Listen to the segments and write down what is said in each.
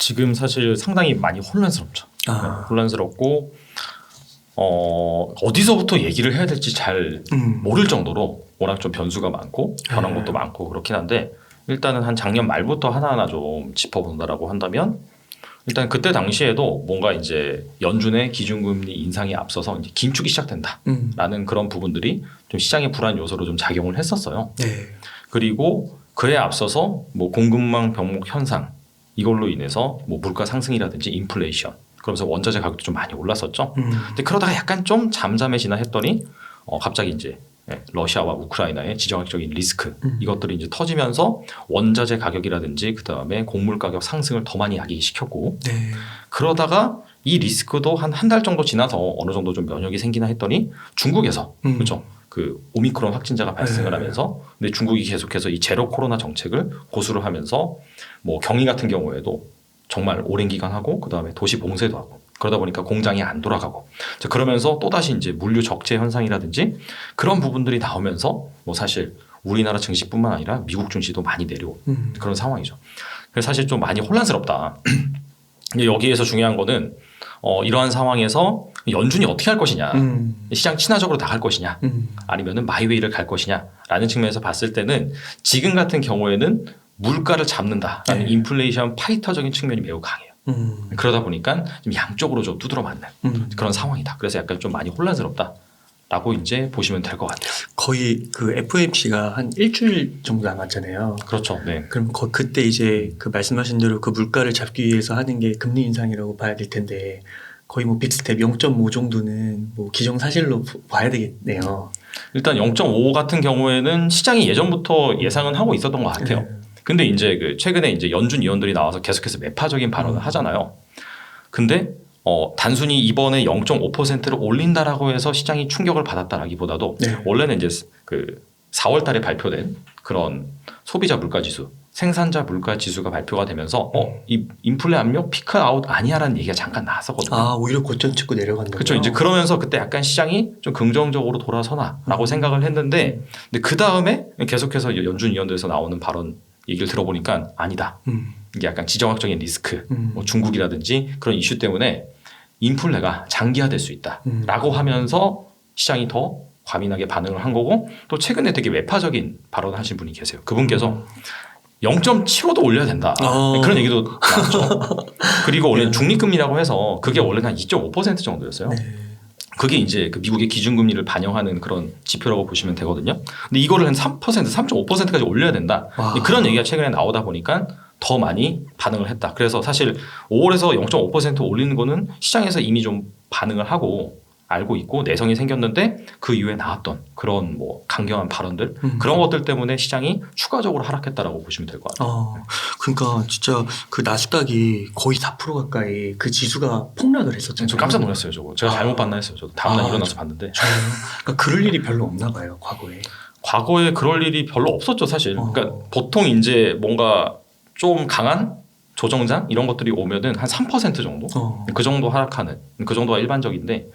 지금 사실 상당히 많이 혼란스럽죠. 네, 혼란스럽고 어디서부터 얘기를 해야 될지 잘 모를 정도로 워낙 좀 변수가 많고 변한 것도 많고 그렇긴 한데 일단은 한 작년 말부터 하나하나 좀 짚어본다라고 한다면 일단 그때 당시에도 뭔가 이제 연준의 기준금리 인상이 앞서서 이제 긴축이 시작된다라는 그런 부분들이 좀 시장의 불안 요소로 좀 작용을 했었어요. 네. 그리고 그에 앞서서 뭐 공급망 병목 현상 이걸로 인해서 뭐 물가 상승이라든지 인플레이션 그러면서 원자재 가격도 좀 많이 올랐었죠. 근데 그러다가 약간 좀 잠잠해지나 했더니 갑자기 이제 러시아와 우크라이나의 지정학적인 리스크 이것들이 이제 터지면서 원자재 가격이라든지 그 다음에 곡물 가격 상승을 더 많이 야기시켰고 네. 그러다가 이 리스크도 한 달 정도 지나서 어느 정도 좀 면역이 생기나 했더니 중국에서 그렇죠. 그 오미크론 확진자가 발생을 하면서 근데 중국이 계속해서 이 제로 코로나 정책을 고수를 하면서 뭐 경희 같은 경우에도 정말 오랜 기간 하고 그 다음에 도시 봉쇄도 하고 그러다 보니까 공장이 안 돌아가고 그러면서 또다시 이제 물류 적재 현상이라든지 그런 부분들이 나오면서 뭐 사실 우리나라 증시뿐만 아니라 미국 증시도 많이 내려온 그런 상황이죠. 그래서 사실 좀 많이 혼란스럽다. 여기에서 중요한 거는 이러한 상황에서 연준이 어떻게 할 것이냐 시장 친화적으로 나갈 것이냐 아니면은 마이웨이를 갈 것이냐라는 측면에서 봤을 때는 지금 같은 경우에는 물가를 잡는다라는 인플레이션 파이터적인 측면이 매우 강해요. 그러다 보니까 좀 양쪽으로 좀 두드러 맞는 그런 상황이다. 그래서 약간 좀 많이 혼란스럽다라고 이제 보시면 될 것 같아요. 거의 그 FOMC가 한 일주일 정도 남았잖아요. 그렇죠. 네. 그럼 그때 이제 그 말씀하신 대로 그 물가를 잡기 위해서 하는 게 금리 인상이라고 봐야 될 텐데 거의 뭐 빅스텝 0.5 정도는 뭐 기정사실로 봐야 되겠네요. 일단 0.5 같은 경우에는 시장이 예전부터 예상은 하고 있었던 것 같아요. 근데 이제 그 최근에 이제 연준 위원들이 나와서 계속해서 매파적인 발언을 하잖아요. 근데 단순히 이번에 0.5%를 올린다라고 해서 시장이 충격을 받았다라기보다도 원래는 이제 그 4월 달에 발표된 그런 소비자 물가 지수, 생산자 물가 지수가 발표가 되면서 이 인플레 압력 피크 아웃 아니야라는 얘기가 잠깐 나왔었거든요. 아, 오히려 고점 찍고 내려간다고요? 그렇죠. 이제 그러면서 그때 약간 시장이 좀 긍정적으로 돌아서나라고 생각을 했는데 근데 그 다음에 계속해서 연준 위원들에서 나오는 발언 얘기를 들어보니까 아니다. 이게 약간 지정학적인 리스크, 뭐 중국이라든지 그런 이슈 때문에 인플레가 장기화될 수 있다라고 하면서 시장이 더 과민하게 반응을 한 거고 또 최근에 되게 외파적인 발언을 하신 분이 계세요. 그분께서 0.75도 올려야 된다. 그런 얘기도 나왔죠. 그리고 원래 중립금리라고 해서 그게 원래는 한 2.5% 정도였어요. 그게 이제 그 미국의 기준금리를 반영하는 그런 지표라고 보시면 되거든요. 근데 이거를 한 3%, 3.5%까지 올려야 된다. 그런 얘기가 최근에 나오다 보니까 더 많이 반응을 했다. 그래서 사실 5월에서 0.5% 올리는 거는 시장에서 이미 좀 반응을 하고 알고 있고 내성이 생겼는데 그 이후에 나왔던 그런 뭐 강경한 발언들 그런 것들 때문에 시장이 추가적으로 하락했다라고 보시면 될 것 같아요. 그러니까 진짜 그 나스닥이 거의 4% 가까이 그 지수가 폭락을 했었잖아요. 저 깜짝 놀랐어요. 저거 제가 잘못 봤나 했어요. 저도 다음날 일어나서 봤는데. 그러니까 그럴 일이 별로 없나 봐요. 과거에 그럴 일이 별로 없었죠 사실. 그러니까 보통 이제 뭔가 좀 강한 조정장 이런 것들이 오면은 한 3% 정도 그 정도 하락하는 그 정도가 일반적인데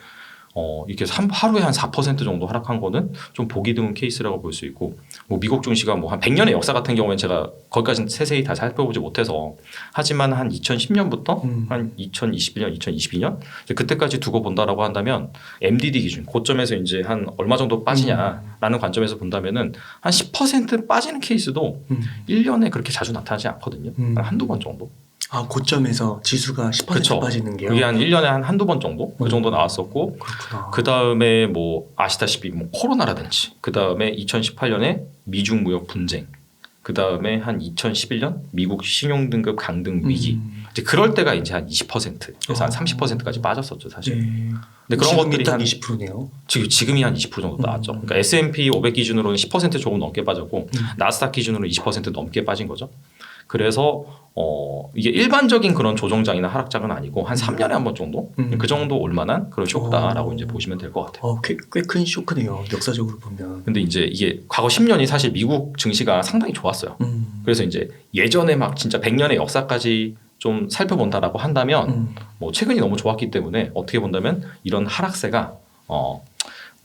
이렇게 하루에 한 4% 정도 하락한 거는 좀 보기 드문 케이스라고 볼 수 있고 뭐 미국 증시가 뭐 한 100년의 역사 같은 경우에는 제가 거기까지는 세세히 다 살펴보지 못해서 하지만 한 2010년부터 한 2021년, 2022년 그때까지 두고 본다라고 한다면 MDD 기준 고점에서 이제 한 얼마 정도 빠지냐라는 관점에서 본다면은 한 10% 빠지는 케이스도 1년에 그렇게 자주 나타나지 않거든요. 한두 번 정도. 아, 고점에서 지수가 10% 그쵸. 빠지는 게요? 그게 한 1년에 한두 번 정도? 그 정도 나왔었고 그렇구나. 그 다음에 뭐 아시다시피 뭐 코로나라든지 그 다음에 2018년에 미중 무역 분쟁 그 다음에 한 2011년 미국 신용등급 강등 위기 이제 그럴 때가 이제 한 20%에서 한 30%까지 빠졌었죠 사실. 근데 그런 것들이 딱 한 20%네요. 지금이 한 20% 정도 나왔죠. 그러니까 S&P 500 기준으로는 10% 조금 넘게 빠졌고 나스닥 기준으로는 20% 넘게 빠진 거죠. 그래서 이게 일반적인 그런 조정장이나 하락장은 아니고 한 3년에 한 번 정도 그 정도 올만한 그런 쇼크다라고 이제 보시면 될 것 같아요. 꽤 큰 쇼크네요. 역사적으로 보면. 근데 이제 이게 과거 10년이 사실 미국 증시가 상당히 좋았어요. 그래서 이제 예전에 막 진짜 100년의 역사까지 좀 살펴본다라고 한다면 뭐 최근이 너무 좋았기 때문에 어떻게 본다면 이런 하락세가 뭐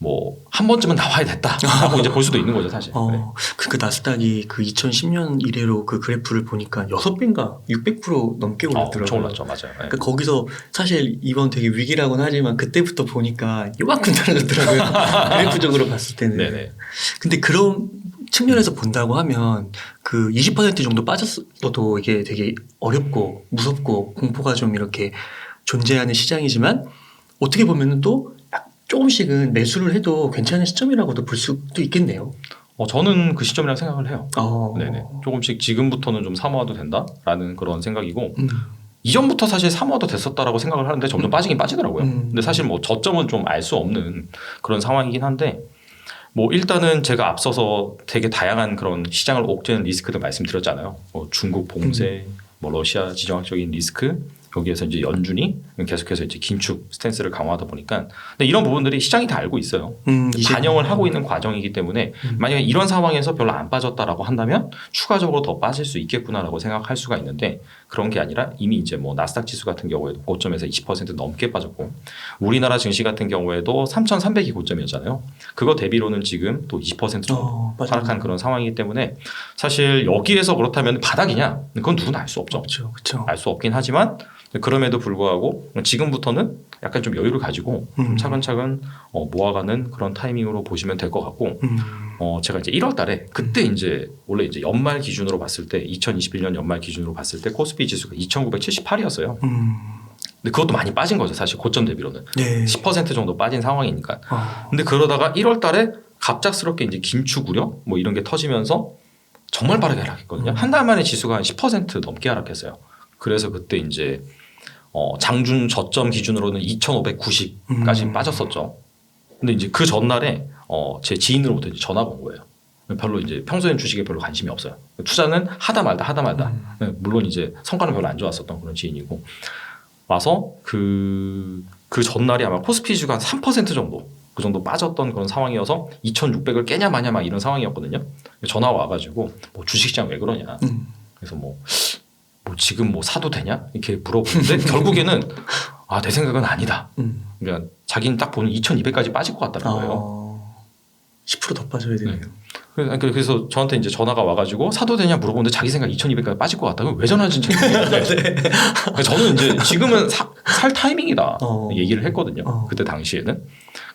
뭐 한 번쯤은 나와야 됐다라고 이제 볼 수도 있는 거죠 사실. 네. 그러니까 나스닥이 그 2010년 이래로 그 그래프를 보니까 6배인가 600% 넘게 올랐더라고요. 엄청 올랐죠, 맞아요. 네. 그러니까 거기서 사실 이번 되게 위기라고는 하지만 그때부터 보니까 요만큼 떨어졌더라고요. 그래프적으로 봤을 때는. 네네. 근데 그런 측면에서 본다고 하면 그 20% 정도 빠졌어도 이게 되게 어렵고 무섭고 공포가 좀 이렇게 존재하는 시장이지만 어떻게 보면은 또 조금씩은 매수를 해도 괜찮은 시점이라고도 볼 수도 있겠네요. 저는 그 시점이라고 생각을 해요. 어. 네네. 조금씩 지금부터는 좀 사모아도 된다라는 그런 생각이고 이전부터 사실 사모아도 됐었다라고 생각을 하는데 점점 빠지긴 빠지더라고요. 근데 사실 뭐 저점은 좀 알 수 없는 그런 상황이긴 한데 뭐 일단은 제가 앞서서 되게 다양한 그런 시장을 옥죄는 리스크들 말씀드렸잖아요. 뭐 중국 봉쇄, 뭐 러시아 지정학적인 리스크, 여기에서 이제 연준이 계속해서 이제 긴축 스탠스를 강화하다 보니까 근데 이런 부분들이 시장이 다 알고 있어요. 반영을 하고 있는 과정이기 때문에 만약에 이런 상황에서 별로 안 빠졌다라고 한다면 추가적으로 더 빠질 수 있겠구나라고 생각할 수가 있는데 그런 게 아니라 이미 이제 뭐 나스닥 지수 같은 경우에도 고점에서 20% 넘게 빠졌고 우리나라 증시 같은 경우에도 3,300이 고점이었잖아요. 그거 대비로는 지금 또 20% 정도 하락한 그런 상황이기 때문에 사실 여기에서 그렇다면 바닥이냐? 그건 누구나 알 수 없죠. 그렇죠. 알 수 없긴 하지만 그럼에도 불구하고 지금부터는 약간 좀 여유를 가지고 좀 차근차근 모아가는 그런 타이밍으로 보시면 될 것 같고 제가 이제 1월 달에 그때 이제 원래 이제 연말 기준으로 봤을 때 2021년 연말 기준으로 봤을 때 코스피 지수가 2,978이었어요. 근데 그것도 많이 빠진 거죠. 사실 고점 대비로는. 네. 10% 정도 빠진 상황이니까. 근데 그러다가 1월 달에 갑작스럽게 이제 긴축 우려 뭐 이런 게 터지면서 정말 빠르게 하락했거든요. 한 달 만에 지수가 한 10% 넘게 하락했어요. 그래서 그때 이제 장중 저점 기준으로는 2,590까지 빠졌었죠. 근데 이제 그 전날에 제 지인으로부터 이제 전화가 온 거예요. 별로 이제 평소에는 주식에 별로 관심이 없어요. 투자는 하다 말다. 물론 이제 성과는 별로 안 좋았었던 그런 지인이고 와서 그 전날이 아마 코스피 주가 한 3% 정도 그 정도 빠졌던 그런 상황이어서 2,600을 깨냐 마냐 막 이런 상황이었거든요. 전화가 와가지고 뭐 주식시장 왜 그러냐. 그래서 뭐 지금 뭐 사도 되냐 이렇게 물어보는데 결국에는 내 생각은 아니다. 그러니까 자기는 딱 보면 2,200까지 빠질 것 같다는 거예요. 10% 더 빠져야 되네요. 그래서 저한테 이제 전화가 와가지고 사도 되냐 물어보는데 자기 생각 2,200까지 빠질 것 같다고 왜 전화하는지 모르겠는데 저는 이제 지금은 살 타이밍이다 얘기를 했거든요. 그때 당시에는.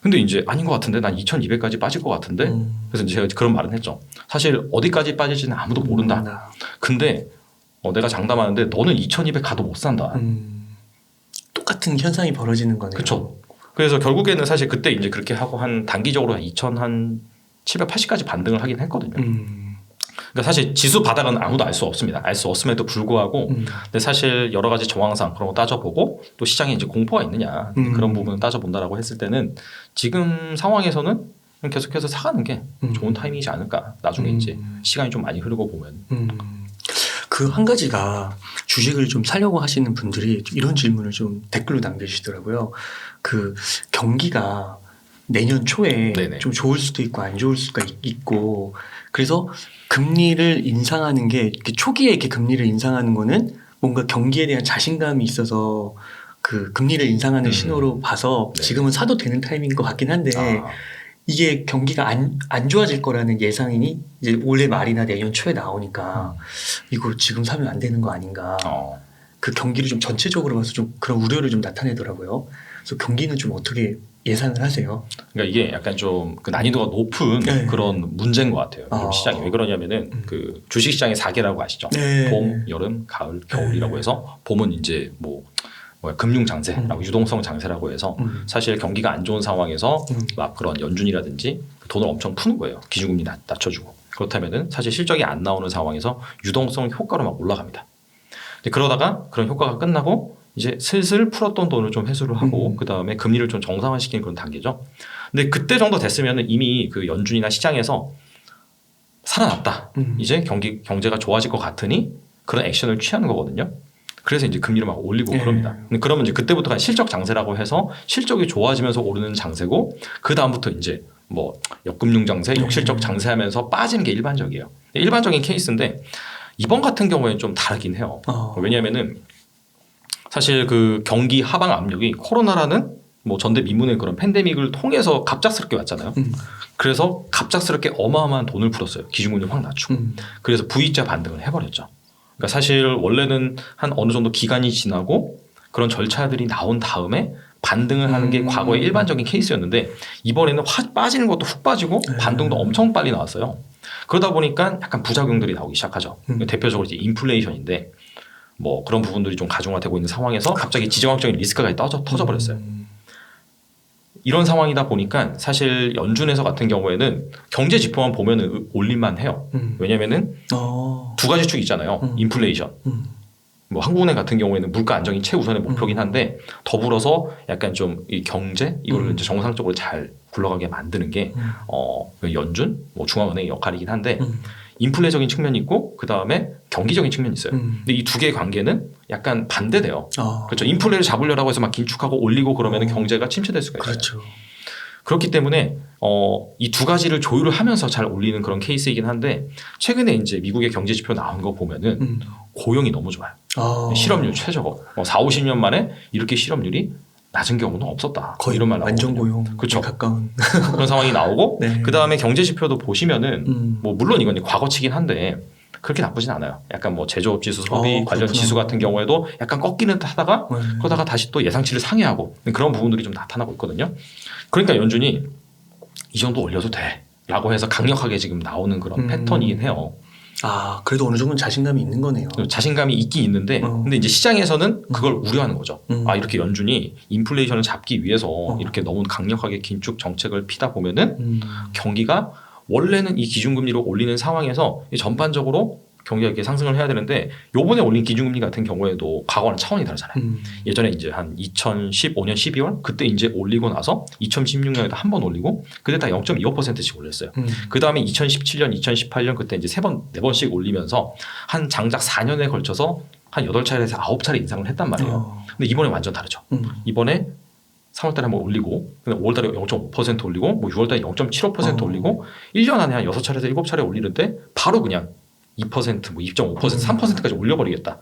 근데 이제 아닌 것 같은데 난 2,200까지 빠질 것 같은데 그래서 이제 제가 그런 말은 했죠. 사실 어디까지 빠질지는 아무도 모른다. 근데 내가 장담하는데 너는 2,200 가도 못 산다. 똑같은 현상이 벌어지는 거네요. 그렇죠. 그래서 결국에는 사실 그때 이제 그렇게 하고 한 단기적으로 2,780까지 반등을 하긴 했거든요. 그러니까 사실 지수 바닥은 아무도 알 수 없습니다. 알 수 없음에도 불구하고 근데 사실 여러 가지 정황상 그런 거 따져보고 또 시장에 이제 공포가 있느냐 그런 부분을 따져본다라고 했을 때는 지금 상황에서는 계속해서 사가는 게 좋은 타이밍이지 않을까. 나중에 이제 시간이 좀 많이 흐르고 보면. 그 한 가지가 주식을 좀 사려고 하시는 분들이 이런 질문을 좀 댓글로 남겨주시더라고요. 그 경기가 내년 초에 네네. 좀 좋을 수도 있고 안 좋을 수가 있고 그래서 금리를 인상하는 게 이렇게 초기에 이렇게 금리를 인상하는 거는 뭔가 경기에 대한 자신감이 있어서 그 금리를 인상하는 신호로 봐서 네. 지금은 사도 되는 타이밍인 것 같긴 한데 이게 경기가 안 좋아질 거라는 예상이 이제 올해 말이나 내년 초에 나오니까 이거 지금 사면 안 되는 거 아닌가. 그 경기를 좀 전체적으로 봐서 좀 그런 우려를 좀 나타내더라고요. 그래서 경기는 좀 어떻게 예상을 하세요? 그러니까 이게 약간 좀 그 난이도가 높은 그런 문제인 것 같아요. 요즘 시장이 왜 그러냐면은 그 주식 시장의 4개라고 아시죠? 봄, 여름, 가을, 겨울이라고 해서 봄은 이제 금융 장세라고 유동성 장세라고 해서 사실 경기가 안 좋은 상황에서 막 그런 연준이라든지 돈을 엄청 푸는 거예요. 기준금리 낮춰주고 그렇다면은 사실 실적이 안 나오는 상황에서 유동성 효과로 막 올라갑니다. 그러다가 그런 효과가 끝나고 이제 슬슬 풀었던 돈을 좀 회수를 하고 그 다음에 금리를 좀 정상화시키는 그런 단계죠. 근데 그때 정도 됐으면 이미 그 연준이나 시장에서 살아났다. 이제 경제가 좋아질 것 같으니 그런 액션을 취하는 거거든요. 그래서 이제 금리를 막 올리고 그럽니다. 근데 그러면 이제 그때부터가 실적 장세라고 해서 실적이 좋아지면서 오르는 장세고 그 다음부터 이제 뭐 역금융 장세, 역실적 장세하면서 빠지는 게 일반적이에요. 일반적인 케이스인데 이번 같은 경우에는 좀 다르긴 해요. 왜냐하면은 사실 그 경기 하방 압력이 코로나라는 뭐 전대미문의 그런 팬데믹을 통해서 갑작스럽게 왔잖아요. 그래서 갑작스럽게 어마어마한 돈을 풀었어요. 기준금리 확 낮추고. 그래서 V자 반등을 해버렸죠. 그러니까 사실 원래는 한 어느 정도 기간이 지나고 그런 절차들이 나온 다음에 반등을 하는 게 과거의 일반적인 케이스였는데 이번에는 확 빠지는 것도 훅 빠지고 반등도 엄청 빨리 나왔어요. 그러다 보니까 약간 부작용들이 나오기 시작하죠. 대표적으로 이제 인플레이션인데 뭐 그런 부분들이 좀 가중화되고 있는 상황에서 갑자기 지정학적인 리스크가 터져버렸어요. 이런 상황이다 보니까 사실 연준에서 같은 경우에는 경제 지표만 보면은 올릴만 해요. 왜냐면은 두 가지 축이 있잖아요. 인플레이션. 뭐 한국은행 같은 경우에는 물가 안정이 최우선의 목표긴 한데 더불어서 약간 좀 이 경제 이걸 이제 정상적으로 잘 굴러가게 만드는 게 연준, 뭐 중앙은행의 역할이긴 한데 인플레적인 측면이 있고 그 다음에 경기적인 측면이 있어요. 근데 이 두 개의 관계는 약간 반대돼요. 그렇죠. 인플레를 잡으려고 해서 막 긴축하고 올리고 그러면 경제가 침체될 수가 있어요. 그렇죠. 그렇기 때문에 이 두 가지를 조율을 하면서 잘 올리는 그런 케이스이긴 한데 최근에 이제 미국의 경제 지표 나온 거 보면은 고용이 너무 좋아요. 실업률 최저고 4, 50년 만에 이렇게 실업률이 낮은 경우는 없었다. 거의 이런 말 완전 나오거든요. 고용 그렇죠. 가까운 그런 상황이 나오고 네. 그 다음에 경제 지표도 보시면은 뭐 물론 이건 과거치긴 한데 그렇게 나쁘진 않아요. 약간 뭐 제조업 지수, 소비 관련 그렇구나. 지수 같은 경우에도 약간 꺾이는 듯 하다가 그러다가 다시 또 예상치를 상회하고 그런 부분들이 좀 나타나고 있거든요. 그러니까 연준이 이 정도 올려도 돼 라고 해서 강력하게 지금 나오는 그런 패턴이긴 해요. 그래도 어느 정도는 자신감이 있는 거네요. 자신감이 있긴 있는데 근데 이제 시장에서는 그걸 우려하는 거죠. 이렇게 연준이 인플레이션을 잡기 위해서 이렇게 너무 강력하게 긴축 정책을 피다 보면은 경기가 원래는 이 기준금리로 올리는 상황에서 전반적으로 경기가 이렇게 상승을 해야 되는데 요번에 올린 기준금리 같은 경우에도 과거와는 차원이 다르잖아요. 예전에 이제 한 2015년 12월 그때 이제 올리고 나서 2016년에도 한 번 올리고 그때 다 0.25%씩 올렸어요. 그 다음에 2017년, 2018년 그때 이제 3번 올리면서 한 장작 4년에 걸쳐서 한 8차례에서 9차례 인상을 했단 말이에요. 근데 이번에 완전 다르죠. 이번에 3월달에 한번 올리고 5월달에 0.5% 올리고 뭐 6월달에 0.75% 올리고 1년 안에 한 6차례에서 7차례 올리는데 바로 그냥 2%, 뭐 2.5%, 3%까지 올려버리겠다.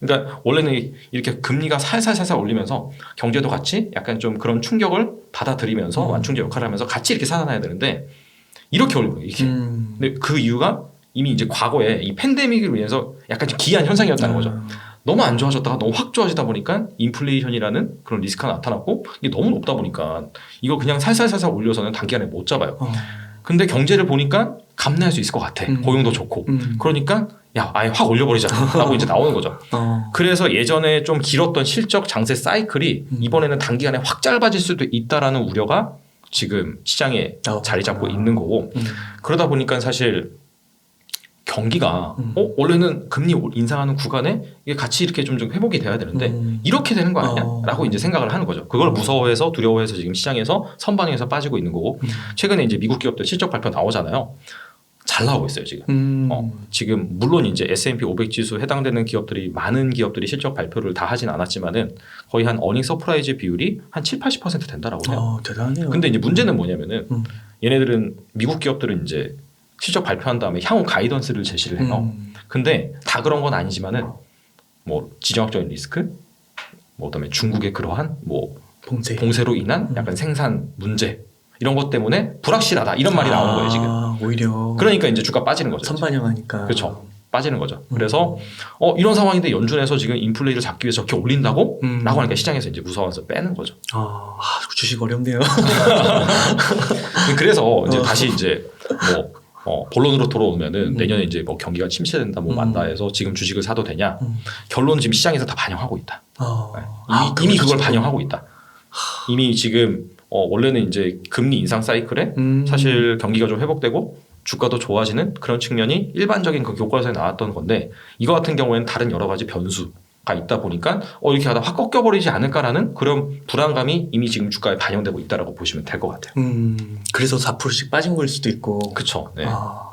그러니까 원래는 이렇게 금리가 살살살살 올리면서 경제도 같이 약간 좀 그런 충격을 받아들이면서 완충제 역할을 하면서 같이 이렇게 살아나야 되는데 이렇게 올리고 이렇게. 근데 그 이유가 이미 이제 과거에 이 팬데믹을 위해서 약간 좀 기이한 현상이었다는 거죠. 너무 안 좋아졌다가 너무 확 좋아지다 보니까 인플레이션이라는 그런 리스크가 나타났고 이게 너무 높다 보니까 이거 그냥 살살살살 올려서는 단기간에 못 잡아요. 근데 경제를 보니까 감내할 수 있을 것 같아. 고용도 좋고. 그러니까 야 아예 확 올려버리자 하고 이제 나오는 거죠. 그래서 예전에 좀 길었던 실적 장세 사이클이 이번에는 단기간에 확 짧아질 수도 있다라는 우려가 지금 시장에 자리 잡고 있는 거고 그러다 보니까 사실 경기가 원래는 금리 인상하는 구간에 이게 같이 이렇게 좀 회복이 돼야 되는데 이렇게 되는 거 아니냐라고 이제 생각을 하는 거죠. 그걸 무서워해서 두려워해서 지금 시장에서 선반영해서 빠지고 있는 거고 최근에 이제 미국 기업들 실적 발표 나오잖아요. 잘 나오고 있어요 지금. 지금 물론 이제 S&P 500 지수 해당되는 기업들이 많은 기업들이 실적 발표를 다 하진 않았지만은 거의 한 어닝 서프라이즈 비율이 한 7-80% 된다라고 해요. 대단해요. 근데 이제 문제는 뭐냐면은 얘네들은 미국 기업들은 이제 실적 발표한 다음에 향후 가이던스를 제시를 해요. 근데 다 그런 건 아니지만은 뭐 지정학적인 리스크, 뭐 그다음에 중국의 그러한 뭐 봉쇄로 인한 약간 생산 문제 이런 것 때문에 불확실하다 이런 말이 나오는 거예요 지금. 오히려. 그러니까 이제 주가 빠지는 거죠. 선반영하니까. 그렇죠. 빠지는 거죠. 그래서 이런 상황인데 연준에서 지금 인플레이를 잡기 위해서 저렇게 올린다고? 라고 하니까 시장에서 이제 무서워서 빼는 거죠. 주식 어렵네요. 그래서 이제 다시 이제 뭐 본론으로 돌아오면은 내년에 이제 뭐 경기가 침체된다 뭐 만다 해서 지금 주식을 사도 되냐? 결론은 지금 시장에서 다 반영하고 있다. 이미 그걸 반영하고 있다. 이미 지금 원래는 이제 금리 인상 사이클에 사실 경기가 좀 회복되고 주가도 좋아지는 그런 측면이 일반적인 그 교과서에 나왔던 건데 이거 같은 경우에는 다른 여러 가지 변수가 있다 보니까 이렇게 하다 확 꺾여버리지 않을까라는 그런 불안감이 이미 지금 주가에 반영되고 있다라고 보시면 될 것 같아요. 그래서 4%씩 빠진 걸 수도 있고. 그렇죠. 네.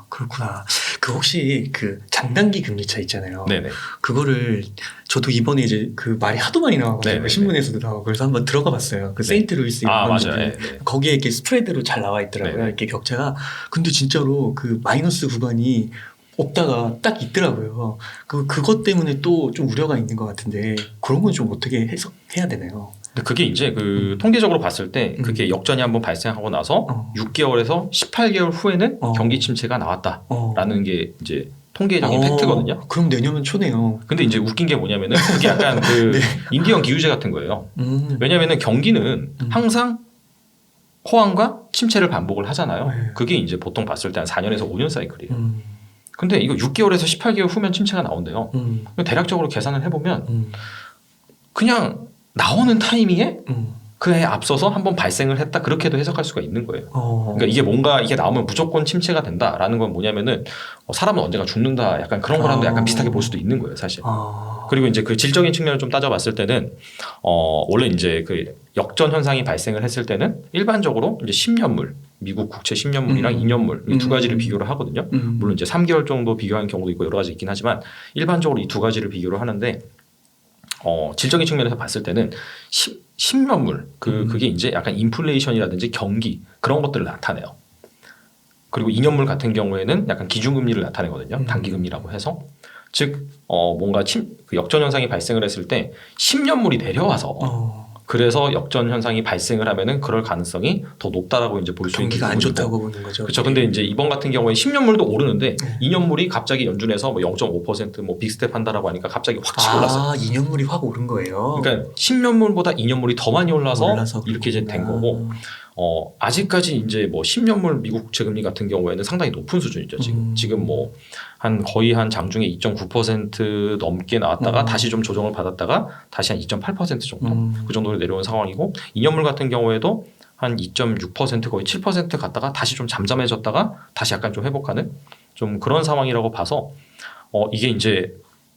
그렇구나. 그 혹시 그 장단기 금리차 있잖아요. 네네. 그거를 저도 이번에 이제 그 말이 하도 많이 나와가지고 신문에서도 나오고 그래서 한번 들어가 봤어요. 그 세인트 루이스 맞아요. 거기에 이렇게 스프레드로 잘 나와 있더라고요. 네네. 이렇게 격차가. 근데 진짜로 그 마이너스 구간이 없다가 딱 있더라고요. 그것 때문에 또 좀 우려가 있는 것 같은데 그런 건 좀 어떻게 해석해야 되나요? 근데 그게 이제 그 통계적으로 봤을 때 그게 역전이 한번 발생하고 나서 6개월에서 18개월 후에는 경기 침체가 나왔다라는 게 이제 통계적인 팩트거든요. 그럼 내년은 초네요. 근데 이제 웃긴 게 뭐냐면은 그게 약간 그 네. 인디언 기후제 같은 거예요. 왜냐면은 경기는 항상 호황과 침체를 반복을 하잖아요. 네. 그게 이제 보통 봤을 때 한 4년에서 5년 사이클이에요. 근데 이거 6개월에서 18개월 후면 침체가 나온대요. 대략적으로 계산을 해보면 그냥 나오는 타이밍에 그에 앞서서 한번 발생을 했다 그렇게도 해석할 수가 있는 거예요. 그러니까 이게 뭔가 이게 나오면 무조건 침체가 된다라는 건 뭐냐면은 사람은 언젠가 죽는다 약간 그런 거랑도 약간 비슷하게 볼 수도 있는 거예요, 사실. 그리고 이제 그 질적인 측면을 좀 따져봤을 때는 원래 이제 그 역전 현상이 발생을 했을 때는 일반적으로 이제 10년물 미국 국채 10년물이랑 2년물 이 두 가지를 비교를 하거든요. 물론 이제 3개월 정도 비교하는 경우도 있고 여러 가지 있긴 하지만 일반적으로 이 두 가지를 비교를 하는데 질적인 측면에서 봤을 때는 10년물 그게 이제 약간 인플레이션이라든지 경기 그런 것들을 나타내요. 그리고 2년물 같은 경우에는 약간 기준금리를 나타내거든요. 단기금리라고 해서 즉 뭔가 그 역전 현상이 발생을 했을 때 10년물이 내려와서 그래서 역전 현상이 발생을 하면은 그럴 가능성이 더 높다라고 이제 볼 수 있는 경기가 안 좋다고 보는 거죠. 그렇죠. 근데 이제 이번 같은 경우에 10년물도 오르는데 2년물이 갑자기 연준에서 뭐 0.5% 빅스텝 한다라고 하니까 갑자기 확 치고 올랐어요. 2년물이 확 오른 거예요. 그러니까 10년물보다 2년물이 더 많이 올라서 이렇게 이제 된 거고 아직까지 이제 뭐 10년물 미국 국채 금리 같은 경우에는 상당히 높은 수준이죠. 지금 뭐 한 거의 한 장중에 2.9% 넘게 나왔다가 다시 좀 조정을 받았다가 다시 한 2.8% 정도 그 정도로 내려온 상황이고 2년물 같은 경우에도 한 2.6% 거의 7% 갔다가 다시 좀 잠잠해졌다가 다시 약간 좀 회복하는 좀 그런 상황이라고 봐서 이게 이제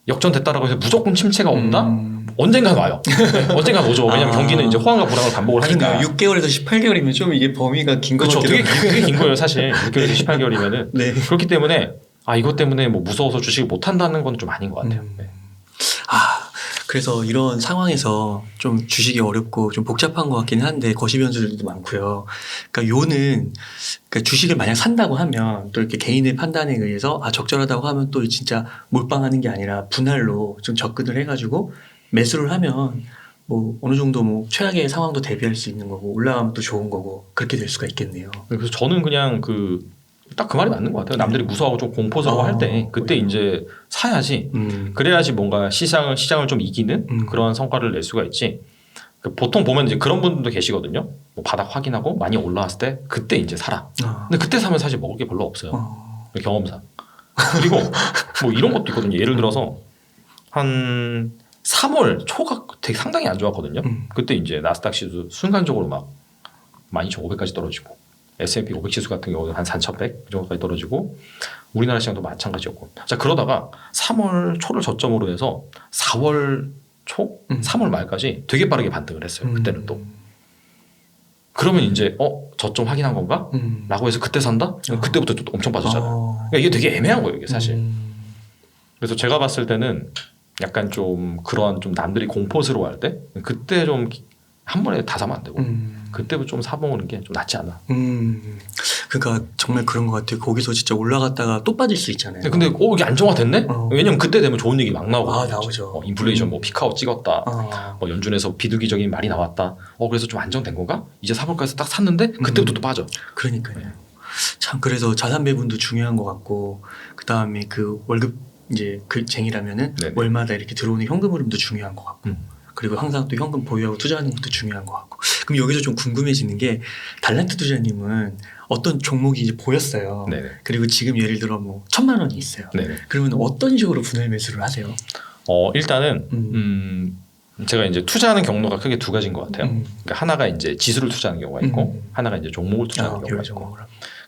역전됐다라고 해서 무조건 침체가 온다? 언젠간 와요. 네, 언젠간 오죠. 왜냐하면 경기는 이제 호황과 불황을 반복을 하니까. 6개월에서 18개월이면 좀 이게 범위가 긴 것 같아요. 되게 긴 거예요, 사실. 6개월에서 18개월이면은. 네. 그렇기 때문에 이것 때문에 뭐 무서워서 주식을 못 한다는 건 좀 아닌 것 같아요. 네. 그래서 이런 상황에서 좀 주식이 어렵고 좀 복잡한 것 같긴 한데 거시 변수들도 많고요. 그러니까 요는 그러니까 주식을 만약 산다고 하면 또 이렇게 개인의 판단에 의해서 적절하다고 하면 또 진짜 몰빵하는 게 아니라 분할로 좀 접근을 해가지고 매수를 하면 뭐 어느 정도 뭐 최악의 상황도 대비할 수 있는 거고 올라가면 또 좋은 거고 그렇게 될 수가 있겠네요. 그래서 저는 그냥 딱 그 말이 맞는 것 같아요. 남들이 무서워하고 좀 공포스러워할 때 그때 이제 사야지. 그래야지 뭔가 시장을 좀 이기는 그런 성과를 낼 수가 있지. 보통 보면 이제 그런 분들도 계시거든요. 뭐 바닥 확인하고 많이 올라왔을 때 그때 이제 사라. 근데 그때 사면 사실 먹을 게 별로 없어요. 경험상. 그리고 뭐 이런 것도 있거든요. 예를 들어서 한 3월 초가 되게 상당히 안 좋았거든요. 그때 이제 나스닥 지수 순간적으로 막 12,500까지 떨어지고 S&P 500 지수 같은 경우는 한 4,100 정도까지 떨어지고 우리나라 시장도 마찬가지였고 자 그러다가 3월 초를 저점으로 해서 4월 초? 3월 말까지 되게 빠르게 반등을 했어요. 그때는 또 그러면 이제 저점 확인한 건가? 라고 해서 그때 산다? 그때부터 또 엄청 빠졌잖아요. 그러니까 이게 되게 애매한 거예요. 이게 사실. 그래서 제가 봤을 때는 약간 좀 그런 좀 남들이 공포스러워할 때 그때 좀 한 번에 다 사면 안 되고 그때부터 좀 사먹는 게 좀 낫지 않나. 그러니까 정말 그런 것 같아요. 거기서 진짜 올라갔다가 또 빠질 수 있잖아요. 근데 이게 안정화됐네? 왜냐면 그때 되면 좋은 얘기 막 나오고 나오죠. 인플레이션 뭐 피크아웃 찍었다. 뭐 연준에서 비둘기적인 말이 나왔다. 그래서 좀 안정된 건가? 이제 사볼까 해서 딱 샀는데 그때부터 또 빠져. 그러니까요. 참 그래서 자산 배분도 중요한 것 같고 그 다음에 그 월급 이제 그 쟁이라면은 네네. 월마다 이렇게 들어오는 현금 흐름도 중요한 것 같고 그리고 항상 또 현금 보유하고 투자하는 것도 중요한 것 같고 그럼 여기서 좀 궁금해지는 게 달란트 투자님은 어떤 종목이 이제 보였어요. 네네. 그리고 지금 예를 들어 뭐 1,000만 원이 있어요. 네네. 그러면 어떤 식으로 분할 매수를 하세요? 일단은 제가 이제 투자하는 경로가 크게 두 가지인 것 같아요. 그러니까 하나가 이제 지수를 투자하는 경우가 있고 하나가 이제 종목을 투자하는 경우가 있고.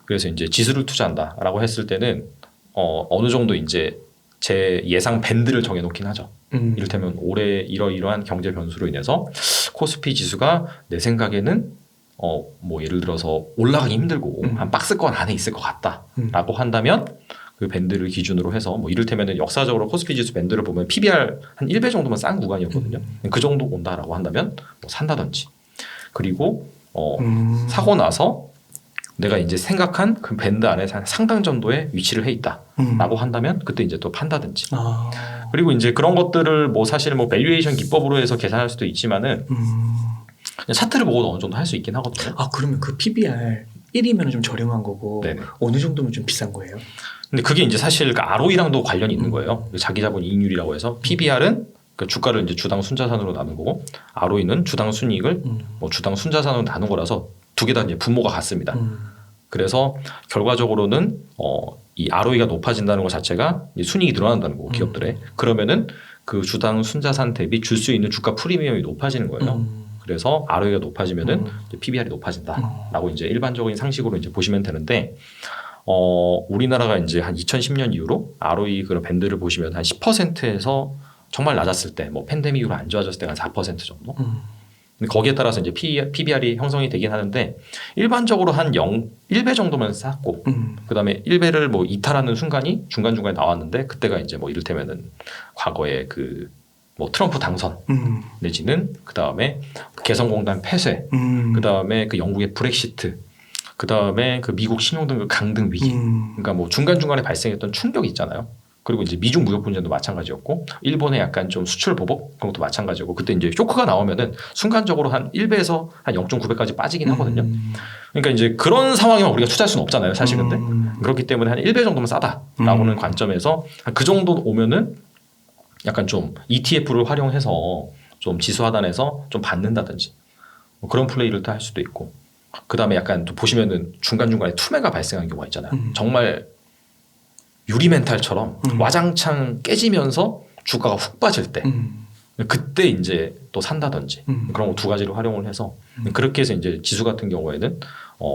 그래서 이제 지수를 투자한다라고 했을 때는 어느 정도 이제 제 예상 밴드를 정해놓긴 하죠. 이를테면 올해 이러이러한 경제 변수로 인해서 코스피 지수가 내 생각에는 뭐 예를 들어서 올라가기 힘들고 한 박스권 안에 있을 것 같다라고 한다면 그 밴드를 기준으로 해서 뭐 이를테면 역사적으로 코스피 지수 밴드를 보면 PBR 한 1배 정도만 싼 구간이었거든요. 그 정도 온다라고 한다면 뭐 산다든지 그리고 사고 나서 내가 이제 생각한 그 밴드 안에 상당 정도의 위치를 해 있다라고 한다면 그때 이제 또 판다든지 그리고 이제 그런 것들을 뭐 사실 뭐 밸류에이션 기법으로 해서 계산할 수도 있지만은 그냥 차트를 보고도 어느 정도 할 수 있긴 하거든요. 아 그러면 그 PBR 1이면 좀 저렴한 거고 네네. 어느 정도면 좀 비싼 거예요? 근데 그게 이제 사실 그 ROE랑도 관련이 있는 거예요. 자기 자본 이익률이라고 해서 PBR은 그 주가를 이제 주당 순자산으로 나눈 거고 ROE는 주당 순이익을 뭐 주당 순자산으로 나눈 거라서 두 개 다 이제 분모가 같습니다. 그래서 결과적으로는 이 ROE가 높아진다는 것 자체가 순이익이 늘어난다는 거고 기업들의 그러면은 그 주당 순자산 대비 줄 수 있는 주가 프리미엄이 높아지는 거예요. 그래서 ROE가 높아지면은 이제 PBR이 높아진다라고 이제 일반적인 상식으로 이제 보시면 되는데 우리나라가 이제 한 2010년 이후로 ROE 그런 밴드를 보시면 한 10%에서 정말 낮았을 때, 뭐 팬데믹 이후로 안 좋아졌을 때가 한 4% 정도. 근데 거기에 따라서 이제 PBR이 형성이 되긴 하는데 일반적으로 한 1배 정도면 쌌고, 그다음에 1배를 뭐 이탈하는 순간이 중간중간에 나왔는데 그때가 이제 뭐 이를테면은 과거에 그 뭐 트럼프 당선 내지는 그다음에 개성공단 폐쇄, 그다음에 그 영국의 브렉시트, 그다음에 그 미국 신용등급 강등 위기. 그러니까 뭐 중간중간에 발생했던 충격이 있잖아요. 그리고 이제 미중 무역 분쟁도 마찬가지였고 일본의 약간 좀 수출 보복 그런 것도 마찬가지고 그때 이제 쇼크가 나오면은 순간적으로 한 1배에서 한 0.9배까지 빠지긴 하거든요. 그러니까 이제 그런 상황이면 우리가 투자할 수는 없잖아요. 사실 근데 그렇기 때문에 한 1배 정도면 싸다라고 하는 관점에서 그 정도 오면은 약간 좀 ETF를 활용해서 좀 지수 하단에서 좀 받는다든지 뭐 그런 플레이를 또 할 수도 있고 그 다음에 약간 또 보시면은 중간중간에 투매가 발생한 경우가 있잖아요. 정말 유리 멘탈처럼 와장창 깨지면서 주가가 훅 빠질 때 그때 이제 또 산다든지 그런 거 두 가지를 활용을 해서 그렇게 해서 이제 지수 같은 경우에는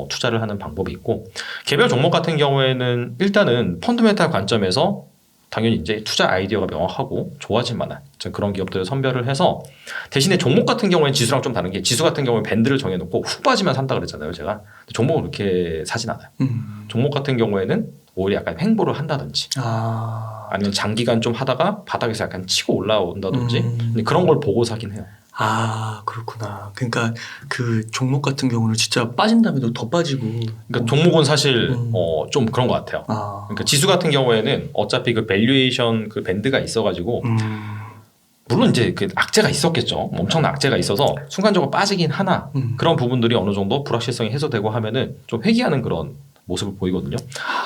투자를 하는 방법이 있고 개별 종목 같은 경우에는 일단은 펀드멘탈 관점에서 당연히 이제 투자 아이디어가 명확하고 좋아질 만한 그런 기업들을 선별을 해서 대신에 종목 같은 경우에는 지수랑 좀 다른 게 지수 같은 경우에 밴드를 정해놓고 훅 빠지면 산다 그랬잖아요. 제가 종목은 그렇게 사진 않아요. 종목 같은 경우에는 오히려 약간 횡보를 한다든지 아니면 장기간 좀 하다가 바닥에서 약간 치고 올라온다든지 그런 걸 보고 사긴 해요. 아 그렇구나. 그러니까 그 종목 같은 경우는 진짜 빠진 다음에도 더 빠지고. 그러니까 종목은 사실 좀 그런 것 같아요. 그러니까 지수 같은 경우에는 어차피 그 밸류에이션 그 밴드가 있어가지고 물론 이제 그 악재가 있었겠죠. 엄청난 악재가 있어서 순간적으로 빠지긴 하나 그런 부분들이 어느 정도 불확실성이 해소되고 하면은 좀 회귀하는 그런 모습을 보이거든요.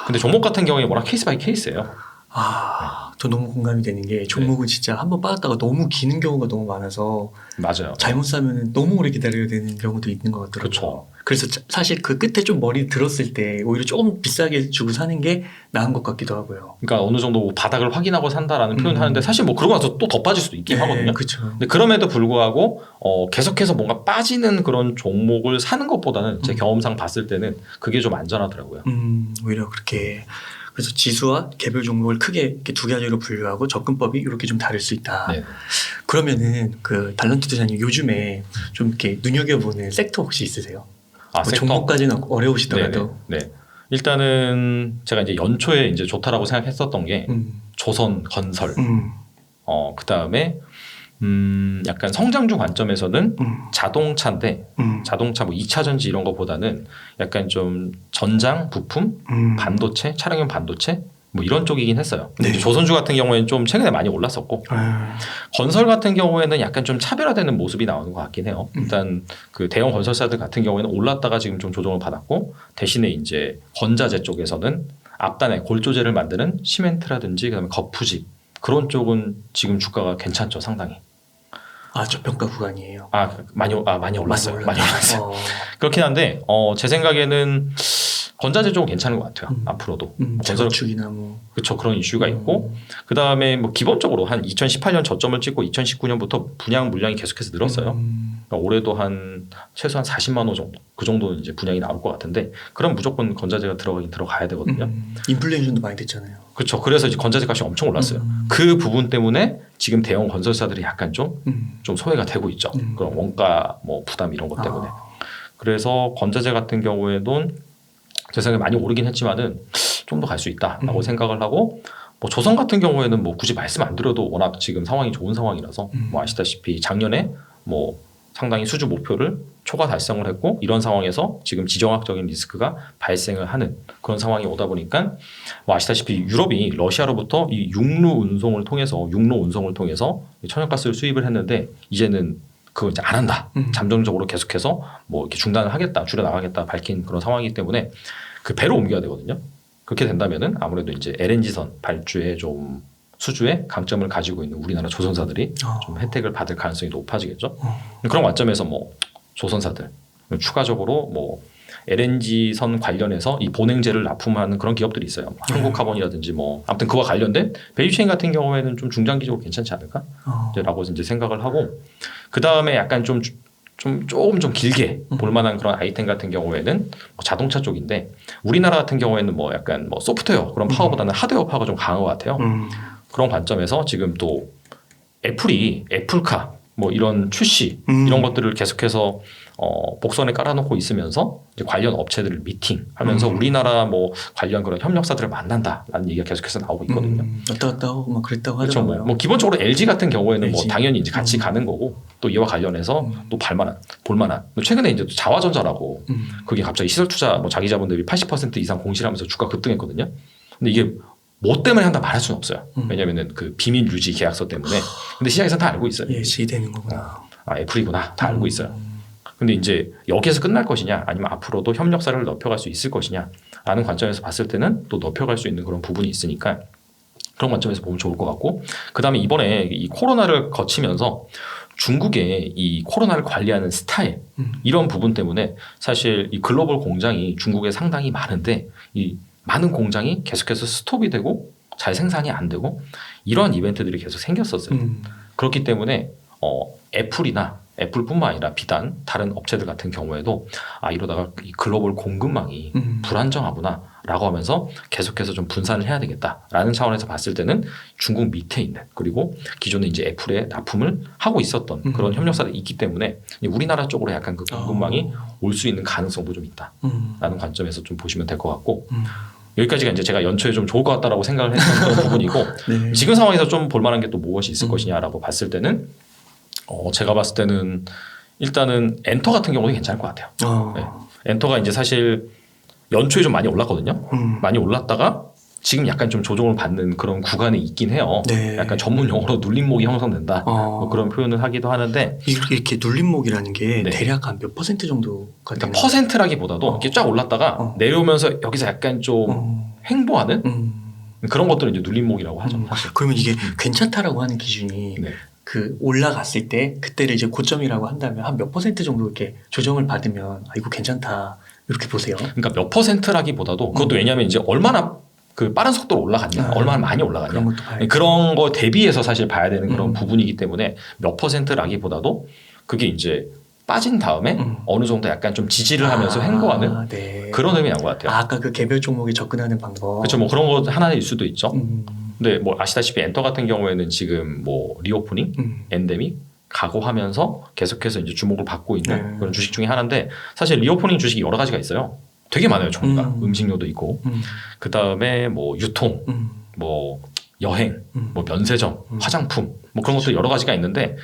근데 종목 같은 경우에 워낙 케이스 바이 케이스예요. 저 너무 공감이 되는 게 종목은 진짜 한번 빠졌다가 너무 기는 경우가 너무 많아서 맞아요. 잘못 사면 너무 오래 기다려야 되는 경우도 있는 것 같더라고요. 그렇죠. 그래서 사실 그 끝에 좀 머리 들었을 때 오히려 조금 비싸게 주고 사는 게 나은 것 같기도 하고요. 그러니까 어느 정도 바닥을 확인하고 산다라는 표현을 하는데 사실 뭐 그러고 나서 또 더 빠질 수도 있긴 하거든요. 그렇죠. 근데 그럼에도 불구하고 계속해서 뭔가 빠지는 그런 종목을 사는 것보다는 제 경험상 봤을 때는 그게 좀 안전하더라고요. 오히려 그렇게. 그래서 지수와 개별 종목을 크게 이렇게 두 가지로 분류하고 접근법이 이렇게 좀 다를 수 있다. 네. 그러면은 그 달란트 투자님 요즘에 좀 이렇게 눈여겨보는 섹터 혹시 있으세요? 뭐 섹터? 종목까지는 어려우시더라도. 네. 일단은 제가 이제 연초에 이제 좋다라고 생각했었던 게 조선 건설. 그 다음에 약간 성장주 관점에서는 자동차인데 자동차 뭐 2차 전지 이런 거보다는 약간 좀 전장 부품, 반도체, 차량용 반도체 뭐 이런 쪽이긴 했어요. 근데 이제 조선주 같은 경우에는 좀 최근에 많이 올랐었고 건설 같은 경우에는 약간 좀 차별화되는 모습이 나오는 것 같긴 해요. 일단 그 대형 건설사들 같은 경우에는 올랐다가 지금 좀 조정을 받았고 대신에 이제 건자재 쪽에서는 앞단에 골조제를 만드는 시멘트라든지 그다음에 거푸집 그런 쪽은 지금 주가가 괜찮죠, 상당히. 저평가 구간이에요. 많이 올랐어요. 많이 올랐어요. 그렇긴 한데 제 생각에는 건자재 쪽은 괜찮은 것 같아요. 앞으로도. 재건축이나 뭐. 그렇죠. 그런 이슈가 있고 그 다음에 뭐 기본적으로 한 2018년 저점을 찍고 2019년부터 분양 물량이 계속해서 늘었어요. 그러니까 올해도 한 최소한 40만 호 정도 그 정도 이제 분양이 나올 것 같은데 그럼 무조건 건자재가 들어가야 되거든요. 인플레이션도 많이 됐잖아요. 그렇죠. 그래서 이제 건자재 값이 엄청 올랐어요. 그 부분 때문에 지금 대형 건설사들이 약간 좀 소외가 되고 있죠. 그런 원가 뭐 부담 이런 것 때문에. 그래서 건자재 같은 경우에도 제 생각에 많이 오르긴 했지만은 좀 더 갈 수 있다라고 생각을 하고 뭐 조선 같은 경우에는 뭐 굳이 말씀 안 드려도 워낙 지금 상황이 좋은 상황이라서 뭐 아시다시피 작년에 뭐 상당히 수주 목표를 초과 달성을 했고 이런 상황에서 지금 지정학적인 리스크가 발생을 하는 그런 상황이 오다 보니까 뭐 아시다시피 유럽이 러시아로부터 이 육로 운송을 통해서 천연가스를 수입을 했는데 이제는 그거 이제 안 한다. 잠정적으로 계속해서 뭐 이렇게 중단을 하겠다, 줄여 나가겠다 밝힌 그런 상황이기 때문에 그 배로 옮겨야 되거든요. 그렇게 된다면은 아무래도 이제 LNG선 발주에 좀 수주에 강점을 가지고 있는 우리나라 조선사들이 좀 혜택을 받을 가능성이 높아지겠죠. 그런 관점에서 뭐 조선사들 추가적으로 뭐 LNG선 관련해서 이 본행제를 납품하는 그런 기업들이 있어요. 뭐 한국카본이라든지 뭐 아무튼 그와 관련된 밸류체인 같은 경우에는 좀 중장기적으로 괜찮지 않을까라고 이제 생각을 하고 그 다음에 약간 조금 좀 길게 볼만한 그런 아이템 같은 경우에는 뭐 자동차 쪽인데 우리나라 같은 경우에는 뭐 약간 뭐 소프트웨어 그런 파워보다는 하드웨어 파워가 좀 강한 것 같아요. 그런 관점에서 지금 또 애플이 애플카 뭐 이런 출시 이런 것들을 계속해서 복선에 깔아놓고 있으면서 이제 관련 업체들을 미팅하면서 우리나라 뭐 관련 그런 협력사들을 만난다라는 얘기가 계속해서 나오고 있거든요. 왔다 갔다 하고 막 그랬다고 그렇죠. 하더라고요. 뭐 기본적으로 LG 같은 경우에는 LG. 뭐 당연히 이제 같이 가는 거고 또 이와 관련해서 또 볼만한 최근에 이제 또 자화전자라고 그게 갑자기 시설 투자 뭐 자기 자본들이 80% 이상 공시하면서 주가 급등했거든요. 근데 이게 뭐 때문에 한다 말할 수는 없어요. 왜냐면은 그 비밀 유지 계약서 때문에. 근데 시장에서는 다 알고 있어요. 예시되는 거구나. 아 애플이구나 다 알고 있어요. 근데 이제 여기에서 끝날 것이냐 아니면 앞으로도 협력사를 넓혀갈 수 있을 것이냐 라는 관점에서 봤을 때는 또 넓혀갈 수 있는 그런 부분이 있으니까 그런 관점에서 보면 좋을 것 같고 그 다음에 이번에 이 코로나를 거치면서 중국의 이 코로나를 관리하는 스타일 이런 부분 때문에 사실 이 글로벌 공장이 중국에 상당히 많은데 이 많은 공장이 계속해서 스톱이 되고 잘 생산이 안 되고 이런 이벤트들이 계속 생겼었어요. 그렇기 때문에 애플뿐만 아니라 비단 다른 업체들 같은 경우에도 이러다가 이 글로벌 공급망이 불안정하구나 라고 하면서 계속해서 좀 분산을 해야 되겠다라는 차원에서 봤을 때는 중국 밑에 있는 그리고 기존에 이제 애플에 납품을 하고 있었던 그런 협력사들이 있기 때문에 우리나라 쪽으로 약간 그 공급망이 올 수 있는 가능성도 좀 있다라는 관점에서 좀 보시면 될 것 같고 여기까지가 이제 제가 연초에 좀 좋을 것 같다라고 생각을 했던 그런 부분이고 네. 지금 상황에서 좀 볼만한 게 또 무엇이 있을 것이냐라고 봤을 때는 제가 봤을 때는 일단은 엔터 같은 경우도 괜찮을 것 같아요. 네. 엔터가 이제 사실 연초에 좀 많이 올랐거든요. 많이 올랐다가 지금 약간 좀 조정을 받는 그런 구간이 있긴 해요. 네. 약간 전문 용어로 눌림목이 형성된다. 뭐 그런 표현을 하기도 하는데 이렇게 눌림목이라는 게 네. 대략 한 몇 퍼센트 정도가 되나요? 그러니까 퍼센트라기보다도 이렇게 쫙 올랐다가 내려오면서 여기서 약간 좀 횡보하는 그런 것들을 이제 눌림목이라고 하죠. 사실. 그러면 이게 괜찮다라고 하는 기준이 네. 그 올라갔을 때 그때를 이제 고점이라고 한다면 한 몇 퍼센트 정도 이렇게 조정을 받으면 이거 괜찮다 이렇게 보세요. 그러니까 몇 퍼센트라기보다도 그것도 왜냐하면 이제 얼마나 그 빠른 속도로 올라갔냐, 얼마나 많이 올라갔냐 그런 것도 봐야죠. 그런 거 대비해서 사실 봐야 되는 그런 부분이기 때문에 몇 퍼센트라기보다도 그게 이제 빠진 다음에 어느 정도 약간 좀 지지를 하면서 횡보하는 네. 그런 의미인 것 같아요. 아까 그 개별 종목에 접근하는 방법. 그렇죠. 뭐 그런 거 하나일 수도 있죠. 근데 뭐 아시다시피 엔터 같은 경우에는 지금 뭐 리오프닝, 엔데믹 각오하면서 계속해서 이제 주목을 받고 있는 그런 주식 중에 하나인데 사실 리오프닝 주식이 여러 가지가 있어요. 되게 많아요, 종류가. 음식료도 있고, 그 다음에 뭐 유통, 뭐 여행, 뭐 면세점, 화장품, 뭐 그런 것도 여러 가지가 있는데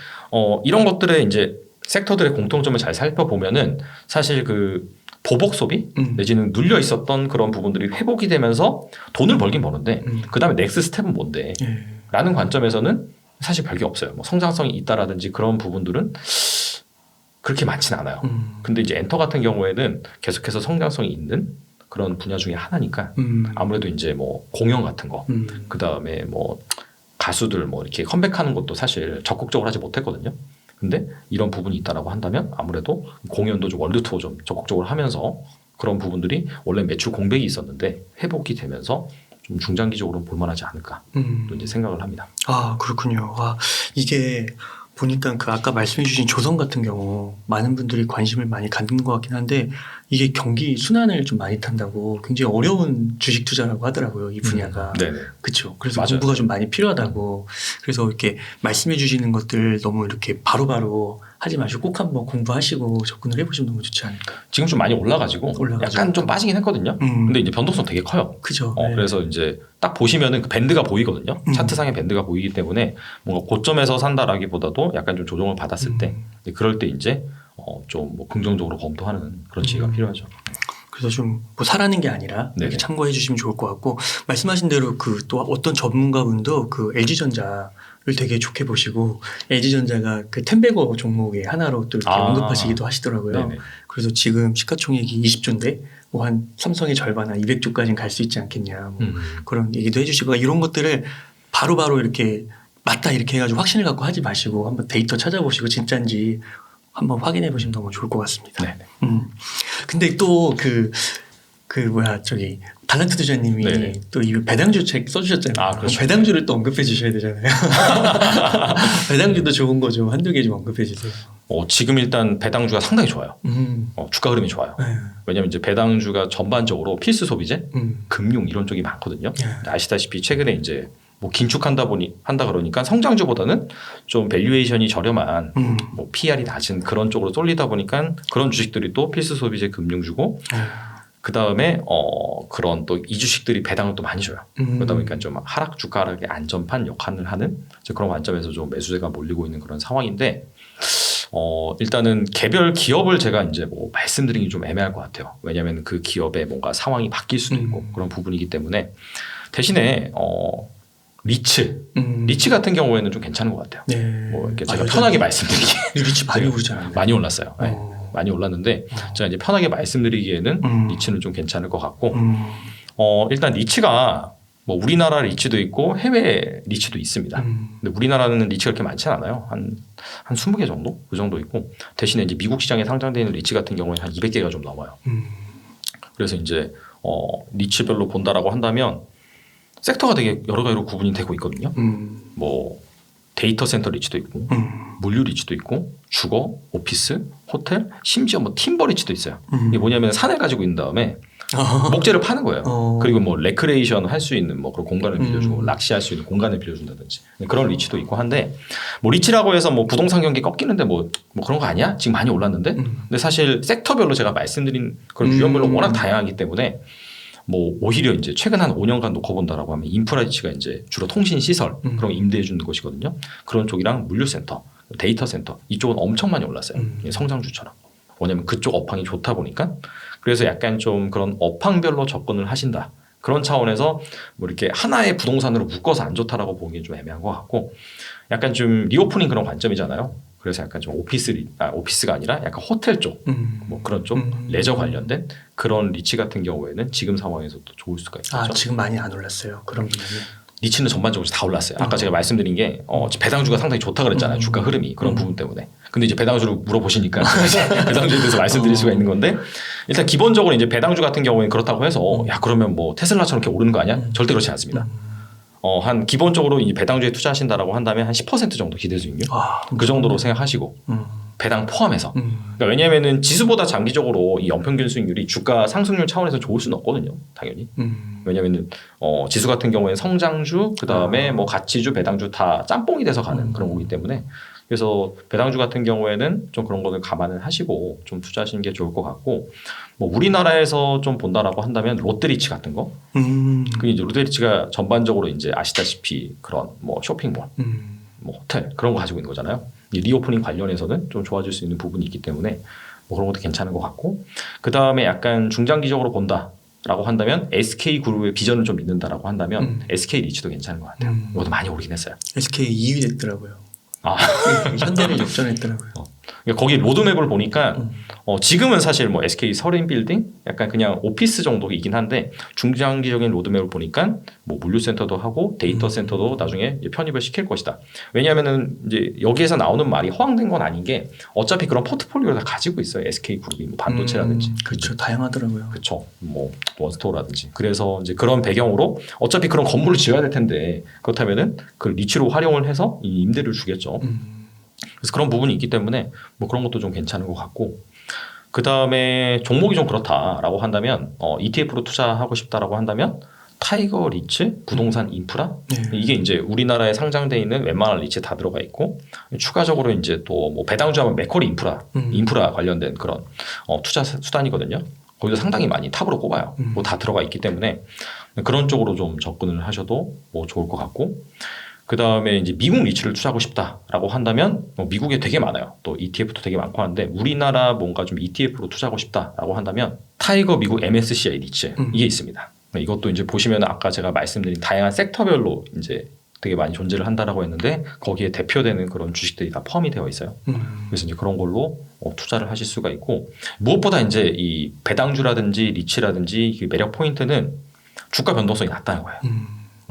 이런 것들의 이제 섹터들의 공통점을 잘 살펴보면은 사실 그 보복 소비 내지는 눌려 있었던 그런 부분들이 회복이 되면서 돈을 벌긴 버는데 그 다음에 넥스트 스텝은 뭔데? 라는 관점에서는 사실 별게 없어요. 뭐 성장성이 있다라든지 그런 부분들은 그렇게 많지는 않아요. 근데 이제 엔터 같은 경우에는 계속해서 성장성이 있는 그런 분야 중에 하나니까 아무래도 이제 뭐 공연 같은 거, 그 다음에 뭐 가수들 뭐 이렇게 컴백하는 것도 사실 적극적으로 하지 못했거든요. 근데 이런 부분이 있다라고 한다면 아무래도 공연도 좀 월드 투어 좀 적극적으로 하면서 그런 부분들이 원래 매출 공백이 있었는데 회복이 되면서 좀 중장기적으로 볼만하지 않을까 또 이제 생각을 합니다. 아 그렇군요. 이게 보니까 그 아까 말씀해주신 조선 같은 경우 많은 분들이 관심을 많이 갖는 것 같긴 한데 이게 경기 순환을 좀 많이 탄다고 굉장히 어려운 주식 투자라고 하더라고요. 이 분야가. 네네. 그렇죠. 그래서 맞아요. 공부가 좀 많이 필요하다고. 그래서 이렇게 말씀해 주시는 것들 너무 이렇게 바로바로 하지 마시고 꼭 한번 공부하시고 접근을 해보시면 너무 좋지 않을까. 지금 좀 많이 올라가지고 약간 좀 빠지긴 했거든요. 근데 이제 변동성 되게 커요. 그죠. 그래서 이제 딱 보시면은 그 밴드가 보이거든요. 차트상의 밴드가 보이기 때문에 뭔가 고점에서 산다라기보다도 약간 좀 조정을 받았을 때 그럴 때 이제 좀 뭐 긍정적으로 검토하는 그런 지혜가 필요하죠. 그래서 좀 뭐 사라는 게 아니라 이렇게 참고해 주시면 좋을 것 같고 말씀하신 대로 그 또 어떤 전문가분도 그 LG전자를 되게 좋게 보시고 LG전자가 그 텐베거 종목의 하나로 또 이렇게 언급하시기도 하시더라고요. 네네. 그래서 지금 시가총액이 20조인데 뭐 한 삼성의 절반 한 200조까지는 갈 수 있지 않겠냐 뭐 그런 얘기도 해주시고 이런 것들을 바로바로 이렇게 맞다 이렇게 해가지고 확신을 갖고 하지 마시고 한번 데이터 찾아보시고 진짜인지 한번 확인해 보시면 너무 좋을 것 같습니다. 네네. 근데 또 저기 달란트 투자님이 네네. 또 이 배당주 책 써주셨잖아요. 그렇죠. 배당주를 또 언급해 주셔야 되잖아요. 배당주도 좋은 거 좀 한두 개 좀 언급해 주세요. 지금 일단 배당주가 상당히 좋아요. 주가 흐름이 좋아요. 네. 왜냐하면 이제 배당주가 전반적으로 필수 소비재, 금융 이런 쪽이 많거든요. 네. 아시다시피 최근에 이제 뭐 긴축한다 그러니까 성장주보다는 좀 밸류에이션이 저렴한 뭐 PR이 낮은 그런 쪽으로 쏠리다 보니까 그런 주식들이 또 필수 소비재 금융주고 그 다음에 그런 또 이 주식들이 배당을 또 많이 줘요. 그러다 보니까 좀 주가 하락의 안전판 역할을 하는 그런 관점에서 좀 매수세가 몰리고 있는 그런 상황인데 일단은 개별 기업을 제가 이제 뭐 말씀드리기 좀 애매할 것 같아요. 왜냐하면 그 기업의 뭔가 상황이 바뀔 수도 있고 그런 부분이기 때문에 대신에 리츠 같은 경우에는 좀 괜찮은 것 같아요. 네. 뭐 이렇게 제가 편하게 말씀드리기 리츠 많이 오르잖아요. 많이 올랐어요. 네. 많이 올랐는데 제가 이제 편하게 말씀드리기에는 리츠는 좀 괜찮을 것 같고 일단 리츠가 뭐 우리나라 리츠도 있고 해외 리츠도 있습니다. 근데 우리나라는 리츠가 그렇게 많지 않아요. 한 20개 정도? 그 정도 있고 대신에 이제 미국 시장에 상장되어 있는 리츠 같은 경우에 한 200개가 좀 넘어요. 그래서 이제 리츠별로 본다라고 한다면 섹터가 되게 여러 가지로 구분이 되고 있거든요. 뭐 데이터 센터 리츠도 있고 물류 리츠도 있고 주거, 오피스, 호텔, 심지어 뭐 팀버 리츠도 있어요. 이게 뭐냐면 산을 가지고 있는 다음에 목재를 파는 거예요. 그리고 뭐 레크레이션 할 수 있는 뭐 그런 공간을 빌려주고 낚시할 수 있는 공간을 빌려준다든지 그런 리츠도 있고 한데 뭐 리츠라고 해서 뭐 부동산 경기 꺾이는데 뭐 그런 거 아니야? 지금 많이 올랐는데 근데 사실 섹터별로 제가 말씀드린 그런 유형별로 워낙 다양하기 때문에 뭐 오히려 이제 최근 한 5년간 놓고 본다라고 하면 인프라 리츠가 이제 주로 통신 시설 그런 거 임대해 주는 것이거든요. 그런 쪽이랑 물류 센터, 데이터 센터 이쪽은 엄청 많이 올랐어요. 성장주처럼. 왜냐하면 그쪽 업황이 좋다 보니까 그래서 약간 좀 그런 업황별로 접근을 하신다. 그런 차원에서 뭐 이렇게 하나의 부동산으로 묶어서 안 좋다라고 보기엔 좀 애매한 것 같고 약간 좀 리오프닝 그런 관점이잖아요. 그래서 약간 좀 오피스가 아니라 약간 호텔 쪽, 뭐 그런 쪽 레저 관련된 그런 리츠 같은 경우에는 지금 상황에서도 좋을 수가 있죠. 지금 많이 안 올랐어요. 그런 분야는. 리츠는 전반적으로 다 올랐어요. 아까 제가 말씀드린 게 배당주가 상당히 좋다 그랬잖아요. 주가 흐름이 그런 부분 때문에. 근데 이제 배당주를 물어보시니까 배당주에 대해서 말씀드릴 수가 있는 건데 일단 기본적으로 이제 배당주 같은 경우에는 그렇다고 해서 야 그러면 뭐 테슬라처럼 이렇게 오르는 거 아니야? 절대 그렇지 않습니다. 한 기본적으로 이 배당주에 투자하신다라고 한다면 한 10% 정도 기대 수익률 그 정도로 생각하시고 배당 포함해서 그러니까 왜냐하면은 지수보다 장기적으로 이 연평균 수익률이 주가 상승률 차원에서 좋을 수는 없거든요. 당연히 왜냐하면은 지수 같은 경우에는 성장주 그 다음에 뭐 가치주 배당주 다 짬뽕이 돼서 가는 그런 거기 때문에 그래서 배당주 같은 경우에는 좀 그런 거를 감안을 하시고 좀 투자하시는 게 좋을 것 같고 뭐 우리나라에서 좀 본다라고 한다면 롯데리츠 같은 거 그 이제 롯데리츠가 전반적으로 이제 아시다시피 그런 뭐 쇼핑몰 뭐 호텔 그런 거 가지고 있는 거잖아요. 리오프닝 관련해서는 좀 좋아질 수 있는 부분이 있기 때문에 뭐 그런 것도 괜찮은 것 같고 그 다음에 약간 중장기적으로 본다라고 한다면 SK그룹의 비전을 좀 믿는다라고 한다면 SK리츠도 괜찮은 것 같아요. 이것도 많이 오르긴 했어요. SK 2위 됐더라고요. 현대를 역전했더라고요. 그러니까 거기 로드맵을 보니까 지금은 사실 뭐 SK 서린빌딩 약간 그냥 오피스 정도이긴 한데 중장기적인 로드맵을 보니까 뭐 물류센터도 하고 데이터 센터도 나중에 편입을 시킬 것이다. 왜냐하면은 이제 여기에서 나오는 말이 허황된 건 아닌 게 어차피 그런 포트폴리오를 다 가지고 있어요. SK 그룹이 뭐 반도체라든지. 그렇죠. 다양하더라고요. 그렇죠. 뭐 원스토어라든지. 그래서 이제 그런 배경으로 어차피 그런 건물을 지어야 될 텐데 그렇다면은 그 리츠로 활용을 해서 이 임대를 주겠죠. 그래서 그런 부분이 있기 때문에 뭐 그런 것도 좀 괜찮은 것 같고 그 다음에 종목이 좀 그렇다라고 한다면 ETF로 투자하고 싶다라고 한다면 타이거 리츠, 부동산 인프라 이게 이제 우리나라에 상장돼 있는 웬만한 리츠 다 들어가 있고 추가적으로 이제 또 뭐 배당주하면 맥쿼리 인프라 관련된 그런 투자 수단이거든요. 거기서 상당히 많이 탑으로 꼽아요. 뭐 다 들어가 있기 때문에 그런 쪽으로 좀 접근을 하셔도 뭐 좋을 것 같고. 그 다음에 이제 미국 리츠를 투자하고 싶다라고 한다면 미국에 되게 많아요. 또 ETF도 되게 많고 하는데 우리나라 뭔가 좀 ETF로 투자하고 싶다라고 한다면 타이거 미국 MSCI 리츠 이게 있습니다. 이것도 이제 보시면 아까 제가 말씀드린 다양한 섹터별로 이제 되게 많이 존재를 한다라고 했는데 거기에 대표되는 그런 주식들이 다 포함이 되어 있어요. 그래서 이제 그런 걸로 투자를 하실 수가 있고 무엇보다 이제 이 배당주라든지 리츠라든지 그 매력 포인트는 주가 변동성이 낮다는 거예요.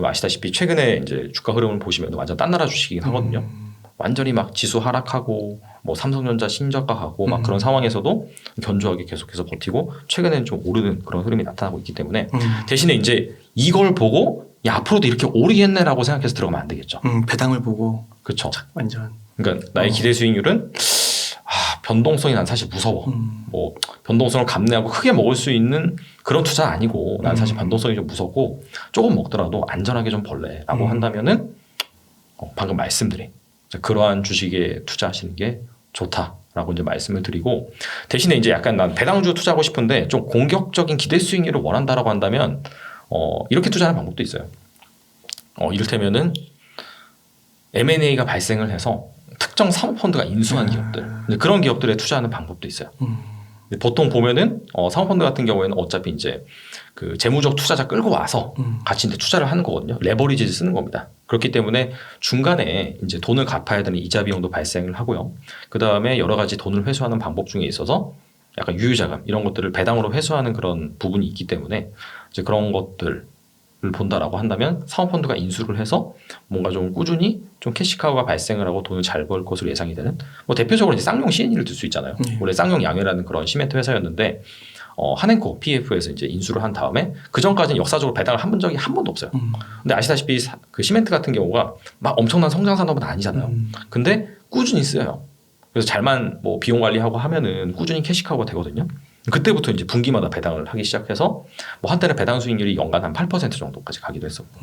아시다시피 최근에 이제 주가 흐름을 보시면 완전 딴 나라 주식이긴 하거든요. 완전히 막 지수 하락하고 뭐 삼성전자 신저가하고 막 그런 상황에서도 견조하게 계속해서 버티고 최근에는 좀 오르는 그런 흐름이 나타나고 있기 때문에 대신에 이제 이걸 보고 야, 앞으로도 이렇게 오르겠네라고 생각해서 들어가면 안 되겠죠. 배당을 보고 그렇죠. 완전 그러니까 나의 기대 수익률은 변동성이 난 사실 무서워. 뭐 변동성을 감내하고 크게 먹을 수 있는 그런 투자 아니고 난 사실 변동성이 좀 무섭고 조금 먹더라도 안전하게 좀 벌래라고 한다면은 방금 말씀드린 그러한 주식에 투자하시는 게 좋다라고 이제 말씀을 드리고 대신에 이제 약간 난 배당주 투자하고 싶은데 좀 공격적인 기대 수익률을 원한다라고 한다면 이렇게 투자하는 방법도 있어요. 이를테면은 M&A가 발생을 해서 특정 사모펀드가 인수한 기업들 그런 기업들에 투자하는 방법도 있어요. 보통 보면은 사모펀드 같은 경우에는 어차피 이제 그 재무적 투자자 끌고 와서 같이 이제 투자를 하는 거거든요. 레버리지를 쓰는 겁니다. 그렇기 때문에 중간에 이제 돈을 갚아야 되는 이자 비용도 발생을 하고요. 그 다음에 여러 가지 돈을 회수하는 방법 중에 있어서 약간 유유자금 이런 것들을 배당으로 회수하는 그런 부분이 있기 때문에 이제 그런 것들을 본다라고 한다면 사모펀드가 인수를 해서 뭔가 좀 꾸준히 좀 캐시카우가 발생을 하고 돈을 잘 벌 것으로 예상이 되는 뭐 대표적으로 이제 쌍용 C&E를 들 수 있잖아요. 원래 쌍용 양회라는 그런 시멘트 회사였는데 한행코 PF에서 이제 인수를 한 다음에 그 전까지는 역사적으로 배당을 한 적이 한 번도 없어요. 근데 아시다시피 그 시멘트 같은 경우가 막 엄청난 성장 산업은 아니잖아요. 근데 꾸준히 쓰여요. 그래서 잘만 뭐 비용 관리하고 하면은 꾸준히 캐시카우가 되거든요. 그때부터 이제 분기마다 배당을 하기 시작해서 뭐 한때는 배당 수익률이 연간 한 8% 정도까지 가기도 했었고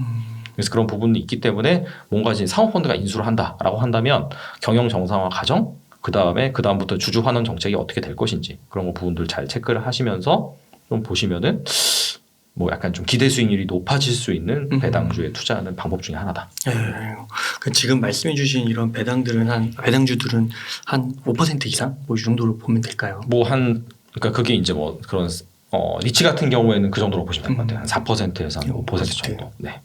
그래서 그런 부분이 있기 때문에 뭔가 이제 사모펀드가 인수를 한다라고 한다면 경영 정상화 과정 그 다음부터 주주 환원 정책이 어떻게 될 것인지 그런 거 부분들 잘 체크를 하시면서 좀 보시면은 뭐 약간 좀 기대 수익률이 높아질 수 있는 배당주에 투자하는 방법 중에 하나다. 그 지금 말씀해주신 이런 배당주들은 한 5% 이상 뭐 이 정도로 보면 될까요? 그러니까 그게 이제 뭐 그런 리치 같은 경우에는 그 정도로 보시면 될 것 같아요. 한 4%에서 한 5% 정도. 네.